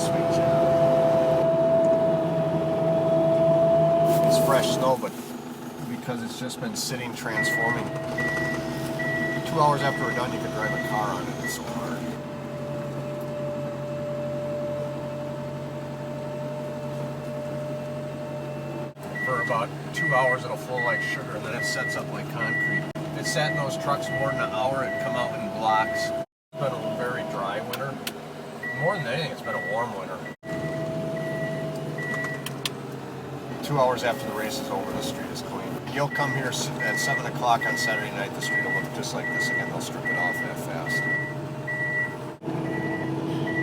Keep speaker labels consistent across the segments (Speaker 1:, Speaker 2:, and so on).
Speaker 1: sweet job. It's fresh snow, but because it's just been sitting, transforming. 2 hours after we're done, you can drive a car on it. It's so hard. For about 2 hours, it'll flow like sugar, and then it sets up like concrete. It sat in those trucks more than an hour. It'd come out in blocks. It's been a very dry winter. More than anything, it's been a warm winter. 2 hours after the race is over, the street is clean. You'll come here at 7 o'clock on Saturday night, the street will look just like this again. They'll strip it off that fast.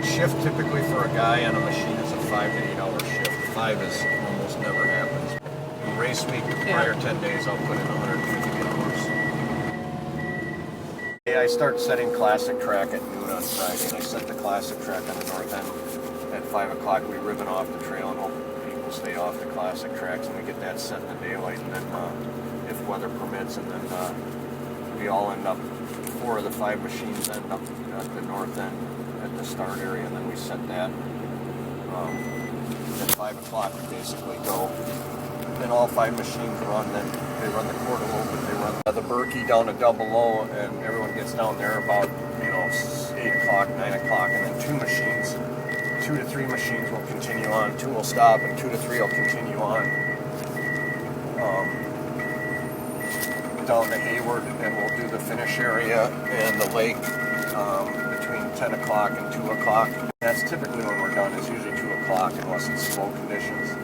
Speaker 1: Shift typically for a guy on a machine is a 5 to 8 hour shift. 5 is almost never happens. In race week, the prior 10 days, I'll put in 150 hours. I start setting classic track at noon on Friday, and I set the classic track on the north end at 5 o'clock. We ribbon off the trail and hope people stay off the classic tracks, and we get that set in the daylight, and then if weather permits, and then we all end up, 4 of the 5 machines end up at the north end at the start area, and then we set that at 5 o'clock. We basically go, and all 5 machines run. Then they run the Korteloppet, they run the Birkie down to double low, and everyone gets down there about 8 o'clock, 9 o'clock, and then 2 machines. 2 to 3 machines will continue on, 2 will stop, and 2 to 3 will continue on down to Hayward, and we'll do the finish area and the lake between 10 o'clock and 2 o'clock. That's typically when we're done. It's usually 2 o'clock unless it's slow conditions.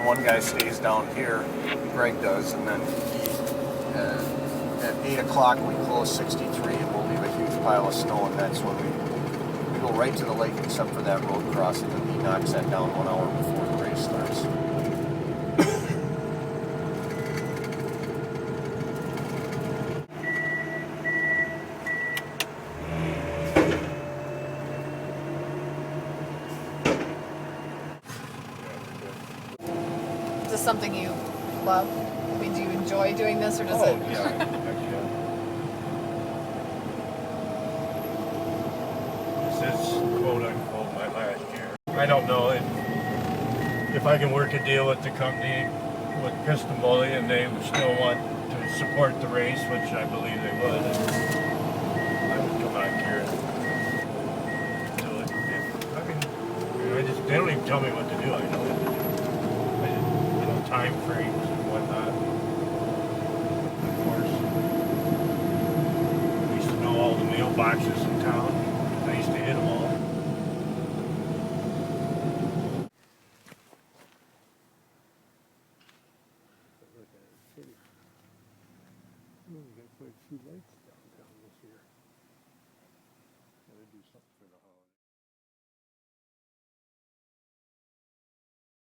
Speaker 1: One guy stays down here, Greg does, and then at 8 o'clock we close 63 and we'll leave a huge pile of snow, and that's when we go right to the lake except for that road crossing, and he knocks that down 1 hour before the race starts.
Speaker 2: Is this something you love? I mean, do you enjoy doing this, or does it?
Speaker 1: Yeah, heck yeah.
Speaker 3: This is quote unquote my last year. I don't know if I can work a deal with the company, with PistenBully, and they would still want to support the race, which I believe they would. I would come out here and do it. They don't even tell me what to do. I know what to do. Time frames and whatnot. Of course, I used to know all the mailboxes in town. I used to hit them all. We got quite a few lights downtown this year. Gotta do something for the holidays.